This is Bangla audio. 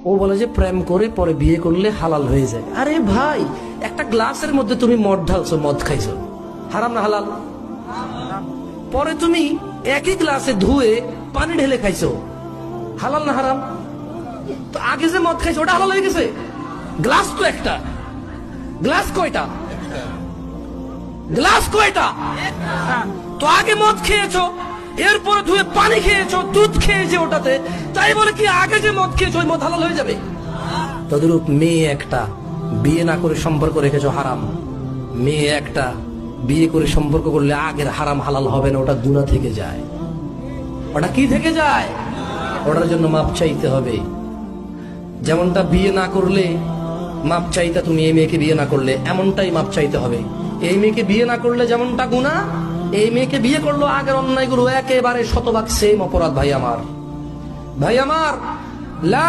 ও বলে যে প্রেম করে পরে বিয়ে করলে হালাল হয়ে যায়। আরে ভাই, একটা গ্লাসের মধ্যে তুমি মদ ঢালছো, মদ খাইছো, হারাম না হালাল? পরে তুমি একই গ্লাসে ধুয়ে পানি ঢেলে খাইছো, হালাল না হারাম? তো আগে যে মদ খাইছো ওটা হালাল হয়ে গেছে? গ্লাস তো একটা, গ্লাস কয়টা? গ্লাস কয়টা? তো আগে মদ খেয়েছো, এরপরে ধুয়ে পানি খেয়েছো, দুধ খেয়েছে ওটাতে, তাই বলে কি আগে যে মদ খেয়েছো ওই মদ হালাল হয়ে যাবে? তদরূপ মেয়ে একটা বিয়ে না করে সম্পর্ক রেখেছো, হারাম। মেয়ে একটা বিয়ে করে সম্পর্ক করলে আগের হারাম হালাল হবে না, ওটা গুনাহ থেকে যায়। ওটা কি থেকে যায়? ওটার জন্য মাপ চাইতে হবে। যেমনটা বিয়ে না করলে মাপ চাইতে, তুমি এই মেয়েকে বিয়ে না করলে এমনটাই মাপ চাইতে হবে। এই মেয়েকে বিয়ে না করলে যেমনটা গুনাহ, এই মেয়েকে বিয়ে করলো আগের অন্যায়গুলো একেবারে শতভাগ সেম অপরাধ। ভাই আমার, ভাই আমার, লা